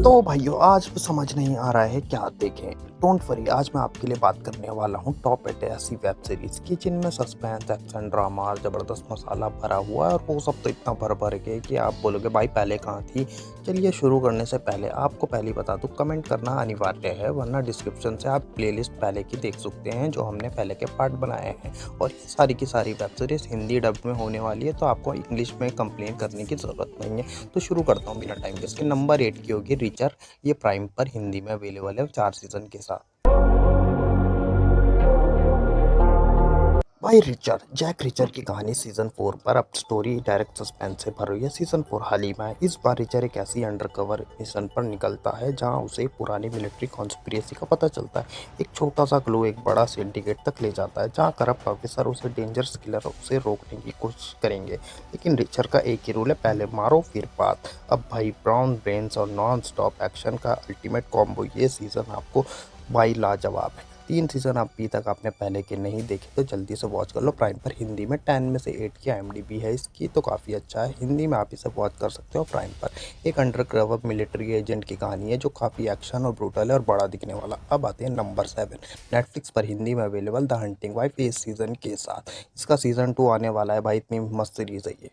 तो भाइयों आज समझ नहीं आ रहा है क्या देखें। डोंट वरी, आज मैं आपके लिए बात करने वाला हूँ टॉप 8 ऐसी वेब सीरीज की जिनमें सस्पेंस, एक्शन, ड्रामा, जबरदस्त मसाला भरा हुआ है और वो सब तो इतना भर भर के कि आप बोलोगे भाई पहले कहाँ थी। चलिए शुरू करने से पहले आपको पहले बता दूँ, कमेंट करना अनिवार्य है, वरना डिस्क्रिप्शन से आप प्लेलिस्ट पहले की देख सकते हैं जो हमने पहले के पार्ट बनाए हैं। और ये सारी की सारी वेब सीरीज हिंदी डब में होने वाली है, तो आपको इंग्लिश में कंप्लेन करने की ज़रूरत नहीं है। तो शुरू करता हूँ बिना टाइम वेस्ट के। नंबर 8 की होगी रिचर। ये प्राइम पर हिंदी में अवेलेबल है 4 सीज़न के साथ। भाई रिचर, जैक रिचर की कहानी सीजन 4 पर अब स्टोरी डायरेक्ट सस्पेंस से भर हुई है। सीजन 4 हाल ही में है। इस बार रिचर एक ऐसी अंडरकवर मिशन पर निकलता है जहां उसे पुरानी मिलिट्री कॉन्स्पिरेसी का पता चलता है। एक छोटा सा क्लू एक बड़ा सिंडिकेट तक ले जाता है जहां करप्ट ऑफिसर उसे डेंजरस किलर उसे रोकने की कोशिश करेंगे। लेकिन रिचर का एक ही रूल है, पहले मारो फिर बात। अब भाई ब्राउन ब्रेन्स और नॉन स्टॉप एक्शन का अल्टीमेट कॉम्बो ये सीजन आपको भाई लाजवाब है। 3 सीज़न अभी तक आपने पहले के नहीं देखे तो जल्दी से वॉच कर लो। प्राइम पर हिंदी में 10 में से 8 की IMDb है इसकी, तो काफ़ी अच्छा है। हिंदी में आप इसे वॉच कर सकते हो प्राइम पर। एक अंडरकवर मिलिट्री एजेंट की कहानी है जो काफ़ी एक्शन और ब्रूटल है और बड़ा दिखने वाला। अब आते हैं नंबर 7। नेटफ्लिक्स पर हिंदी में अवेलेबल द हंटिंग वाइफ इस सीज़न के साथ। इसका सीज़न 2 आने वाला है भाई, इतनी मस्त सीरीज़ है ये।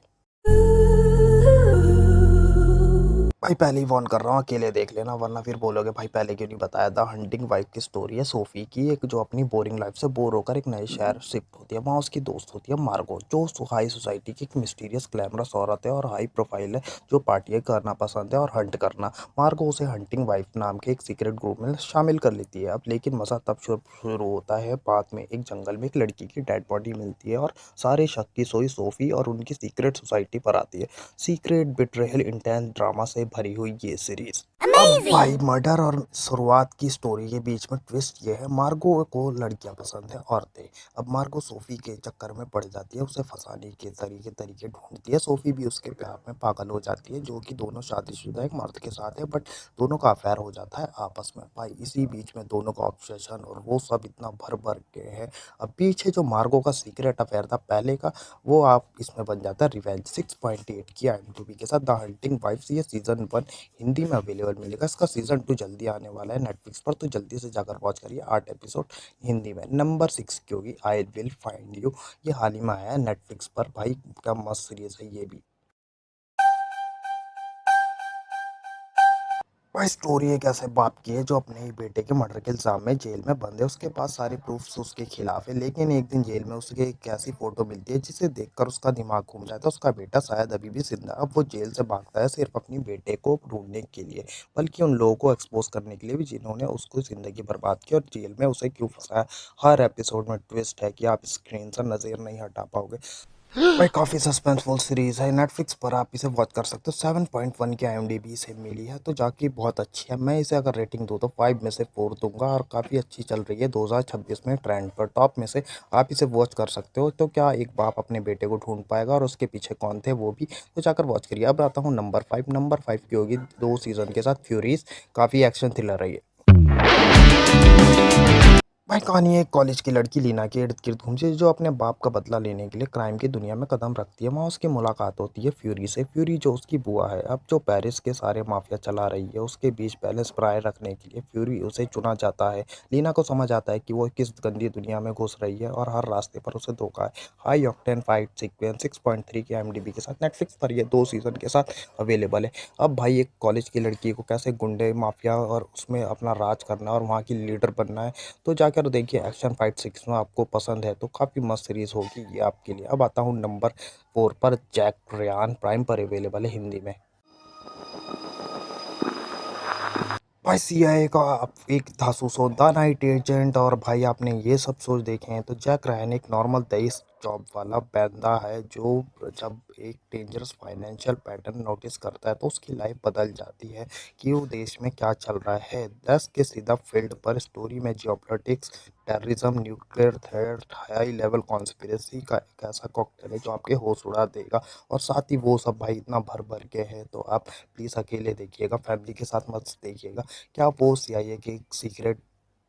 भाई पहले ही वार्न कर रहा हूँ, अकेले देख लेना वरना फिर बोलोगे भाई पहले क्यों नहीं बताया। द हंटिंग वाइफ की स्टोरी है सोफी की, एक जो अपनी बोरिंग लाइफ से बोर होकर एक नए शहर शिफ्ट होती है। वहाँ उसकी दोस्त होती है मार्गो, जो हाई सोसाइटी की एक मिस्टीरियस ग्लैमरस औरत है और हाई प्रोफाइल है, जो पार्टियाँ करना पसंद है और हंट करना। मार्गो उसे हंटिंग वाइफ नाम के एक सीक्रेट ग्रुप में शामिल कर लेती है। अब लेकिन मज़ा तब शुरू होता है, बाद में एक जंगल में एक लड़की की डेड बॉडी मिलती है और सारे शक की सोई सोफी और उनकी सीक्रेट सोसाइटी पर आती है। सीक्रेट बिट्रेयल इंटेंस ड्रामा से भरी हुई ये सीरीज। अब भाई मर्डर और शुरुआत की स्टोरी के बीच में ट्विस्ट ये है, मार्गो को लड़कियां पसंद है औरतें। अब मार्गो सोफी के चक्कर में पड़ जाती है, उसे फंसाने के तरीके तरीके ढूंढती है। सोफी भी उसके प्यार में पागल हो जाती है, जो कि दोनों शादीशुदा एक मर्द के साथ है, बट दोनों का अफेयर हो जाता है आपस में। भाई इसी बीच में दोनों का ऑब्सेशन और वो सब इतना भर भर के है। अब पीछे जो मार्गो का सीक्रेट अफेयर था पहले का, वो आप इसमें बन जाता है रिवेंज। 6.8 की IMDb के साथ द हंटिंग वाइफ्स ये सीजन 1 हिंदी में अवेलेबल मिलेगा। इसका सीजन 2 जल्दी आने वाला है नेटफ्लिक्स पर, तो जल्दी से जाकर वॉच करिए। 8 एपिसोड हिंदी में। नंबर 6 की होगी आई विल फाइंड यू। ये हाल ही में आया है नेटफ्लिक्स पर। भाई क्या मस्त सीरीज है ये भी। भाई स्टोरी एक ऐसे बाप की है जो अपने ही बेटे के मर्डर के इल्जाम में जेल में बंद है। उसके पास सारे प्रूफ्स उसके खिलाफ है, लेकिन एक दिन जेल में उसके एक ऐसी फोटो मिलती है जिसे देखकर उसका दिमाग घूम जाता है। उसका बेटा शायद अभी भी जिंदा है। अब वो जेल से भागता है सिर्फ अपनी बेटे को ढूंढने के लिए, बल्कि उन लोगों को एक्सपोज करने के लिए भी जिन्होंने उसको जिंदगी बर्बाद की और जेल में उसे क्यों फंसाया। हर एपिसोड में ट्विस्ट है कि आप स्क्रीन से नजर नहीं हटा पाओगे। भाई काफ़ी सस्पेंसफुल सीरीज है, नेटफ्लिक्स पर आप इसे वॉच कर सकते हो। 7.1 की IMDb से मिली है, तो जाके बहुत अच्छी है। मैं इसे अगर रेटिंग दूँ तो 5 में से 4 दूंगा और काफ़ी अच्छी चल रही है 2026 में ट्रेंड पर टॉप में से। आप इसे वॉच कर सकते हो। तो क्या एक बाप अपने बेटे को ढूंढ पाएगा और उसके पीछे कौन थे वो भी, तो जाकर वॉच करिए। अब आता हूँ नंबर 5 की होगी 2 सीजन के साथ फ्यूरीज। काफ़ी एक्शन थ्रिलर है ये। भाई कहानी एक कॉलेज की लड़की लीना के इर्द गिर्द घूमती है, जो अपने बाप का बदला लेने के लिए क्राइम की दुनिया में कदम रखती है। वहाँ उसकी मुलाकात होती है फ्यूरी से। फ्यूरी जो उसकी बुआ है, अब जो पेरिस के सारे माफिया चला रही है। उसके बीच बैलेंस बनाए रखने के लिए फ्यूरी उसे चुना जाता है। लीना को समझ आता है कि वो किस गंदी दुनिया में घुस रही है और हर रास्ते पर उसे धोखा है। हाई ऑक्टेन फाइट सीक्वेंस 6.3 की IMDb के साथ नेटफ्लिक्स पर ये 2 सीजन के साथ अवेलेबल है। अब भाई एक कॉलेज की लड़की को कैसे गुंडे माफिया और उसमें अपना राज करना है और वहाँ की लीडर बनना है, तो जाकर देखिए। एक्शन फाइट सिक्स में आपको पसंद है तो काफ़ी मस्त सीरीज होगी ये आपके लिए। अब आता हूँ नंबर 4 पर, जैक रयान। प्राइम पर अवेलेबल है हिंदी में। भाई CIA का आप एक जासूस हो, द नाइट एजेंट, और भाई आपने ये सब सोच देखे हैं। तो जैक रायन एक नॉर्मल 23 जॉब वाला बंदा है जो जब एक डेंजरस फाइनेंशियल पैटर्न नोटिस करता है तो उसकी लाइफ बदल जाती है कि वो देश में क्या चल रहा है। 10 के सीधा फील्ड पर स्टोरी में geopolitics, terrorism, nuclear threat, high level conspiracy का एक ऐसा कॉकटेल है जो आपके होश उड़ा देगा। और साथ ही वो सब भाई इतना भर भर के है, तो आप प्लीज़ अकेले देखिएगा, फैमिली के साथ मत देखिएगा। क्या वो CIA के सीक्रेट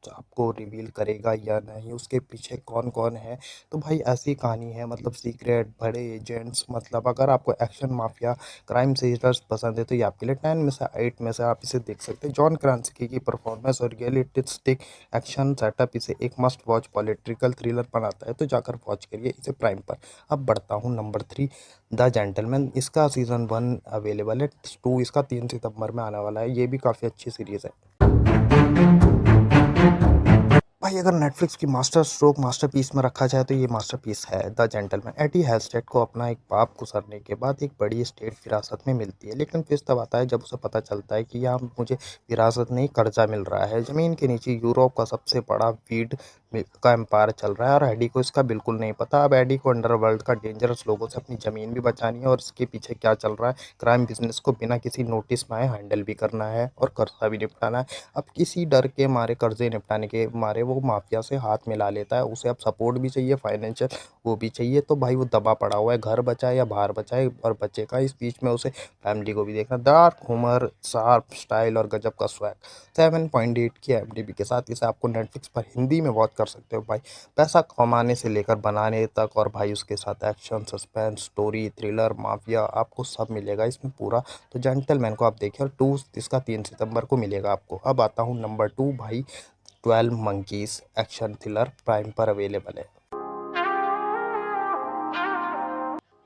आपको रिवील करेगा या नहीं, उसके पीछे कौन-कौन है। तो भाई ऐसी कहानी है, मतलब सीक्रेट, बड़े एजेंट्स, मतलब अगर आपको एक्शन, माफिया, क्राइम थ्रिलर्स पसंद है तो ये आपके लिए 10 में से 8 में से आप इसे देख सकते हैं। जॉन क्रांस्की की परफॉर्मेंस और रियलिस्टिक एक्शन सेटअप इसे एक मस्ट वॉच पॉलिटिकल थ्रिलर बनाता है, तो जाकर वॉच करिए इसे प्राइम पर। अब बढ़ता हूँ नंबर 3, द जेंटलमैन। इसका सीज़न 1 अवेलेबल है, 2 इसका 3 सितंबर में आने वाला है। ये भी काफ़ी अच्छी सीरीज़ है। भाई अगर नेटफ्लिक्स की मास्टर स्ट्रोक मास्टरपीस में रखा जाए तो ये मास्टरपीस है द जेंटलमैन। एटी हेल्स्टेड को अपना एक पाप गुजरने के बाद एक बड़ी एस्टेट विरासत में मिलती है, लेकिन ट्विस्ट तब आता है जब उसे पता चलता है कि यहाँ मुझे विरासत नहीं, कर्जा मिल रहा है। ज़मीन के नीचे यूरोप का सबसे बड़ा वीड का एम्पायर चल रहा है और एडी को इसका बिल्कुल नहीं पता। अब एडी को अंडरवर्ल्ड का डेंजरस लोगों से अपनी ज़मीन भी बचानी है और इसके पीछे क्या चल रहा है, क्राइम बिजनेस को बिना किसी नोटिस में आए हैंडल भी करना है और कर्जा भी निपटाना है। अब किसी डर के मारे, कर्जे निपटाने के मारे वो माफिया से हाथ मिला लेता है। उसे अब सपोर्ट भी चाहिए, फाइनेंशियल वो भी चाहिए। तो भाई वो दबा पड़ा हुआ है, घर बचाए या बाहर बचाए और बचेगा। इस बीच में उसे फैमिली को भी देखना। डार्क ह्यूमर, शार्प स्टाइल और गजब का स्वैग। 7.8 की IMDb के साथ इसे आपको नेटफ्लिक्स पर हिंदी में वॉच कर सकते हो भाई। पैसा कमाने से लेकर बनाने तक, और भाई उसके साथ action, suspense, story, thriller, mafia, आपको सब मिलेगा इसमें पूरा। तो जेंटलमैन को आप देखिए, और 2 इसका 3 सितंबर को मिलेगा आपको। अब आता हूँ नंबर 2 भाई, 12 मंकीज एक्शन थ्रिलर, प्राइम पर अवेलेबल है।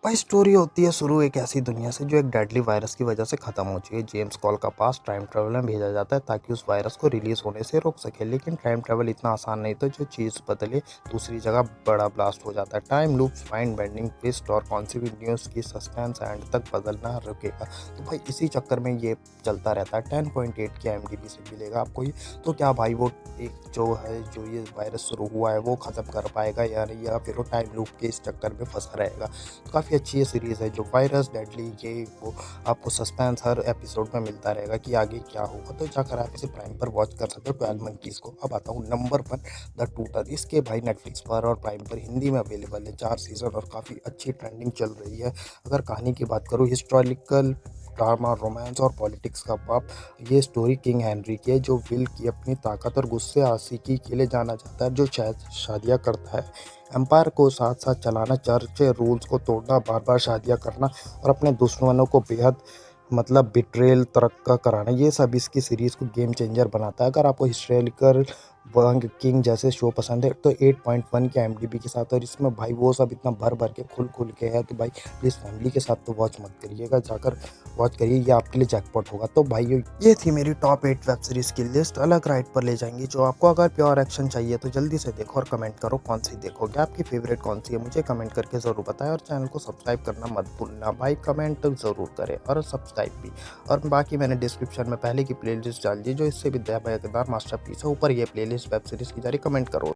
भाई स्टोरी होती है शुरू एक ऐसी दुनिया से जो एक डेडली वायरस की वजह से ख़त्म हो चुकी है। जेम्स कॉल का पास टाइम ट्रेवल में भेजा जाता है ताकि उस वायरस को रिलीज होने से रोक सके, लेकिन टाइम ट्रेवल इतना आसान नहीं था। जो चीज़ बदले दूसरी जगह बड़ा ब्लास्ट हो जाता है। Time loops, mind bending twist और कौन सी भी न्यूज़ की सस्पेंस एंड तक बदलना रुकेगा। तो भाई इसी चक्कर में ये चलता रहता है। 10.8 की IMDb से मिलेगा आपको ये। तो क्या भाई वो एक जो है, जो ये वायरस शुरू हुआ है वो ख़त्म कर पाएगा या नहीं, या फिर वो टाइम लूप के इस चक्कर में फंसा रहेगा। काफ़ी अच्छी ये सीरीज़ है। जो वायरस, डेडली, ये वो आपको सस्पेंस हर एपिसोड में मिलता रहेगा कि आगे क्या होगा। तो जाकर आप इसे प्राइम पर वॉच कर सकते हो, 12 मंकीज़ को। अब आता हूँ नंबर 1, द टूटर। इसके भाई नेटफ्लिक्स पर और प्राइम पर हिंदी में अवेलेबल है। 4 सीज़न और काफ़ी अच्छी ट्रेंडिंग चल रही है। अगर कहानी की बात करूँ, हिस्टोरिकल ड्रामा, रोमांस और पॉलिटिक्स का बाप। ये स्टोरी किंग हेनरी की है, जो विल की अपनी ताकत और गुस्से आशिकी के लिए जाना जाता है, जो शादियाँ करता है, एम्पायर को साथ साथ चलाना, चर्च रूल्स को तोड़ना, बार बार शादियाँ करना और अपने दुश्मनों को बेहद, मतलब बिट्रेल तरक्का कराना। ये सब इसकी सीरीज़ को गेम चेंजर बनाता है। अगर आपको हिस्टोरिकल वंग किंग जैसे शो पसंद है तो 8.1 के IMDb के साथ, और इसमें भाई वो सब इतना भर भर के खुल के है, तो भाई प्लीज़ फैमिली के साथ तो वॉच मत करिएगा, जाकर वॉच करिए, ये आपके लिए जैकपॉट होगा। तो भाई ये थी मेरी टॉप 8 वेब सीरीज़ की लिस्ट। अलग राइट पर ले जाएंगी जो आपको। अगर प्योर एक्शन चाहिए तो जल्दी से देखो और कमेंट करो कौन सी देखोगे, आपकी फेवरेट कौन सी है, मुझे कमेंट करके ज़रूर बताएं। और चैनल को सब्सक्राइब करना मत भूलना भाई, कमेंट ज़रूर करें और सब्सक्राइब भी। और बाकी मैंने डिस्क्रिप्शन में पहले की प्लेलिस्ट डाल दी जो इससे भी दयाबा मास्टरपीस है, ऊपर ये प्लेलिस्ट वेब सीरीज़ की जा रही, कमेंट करो।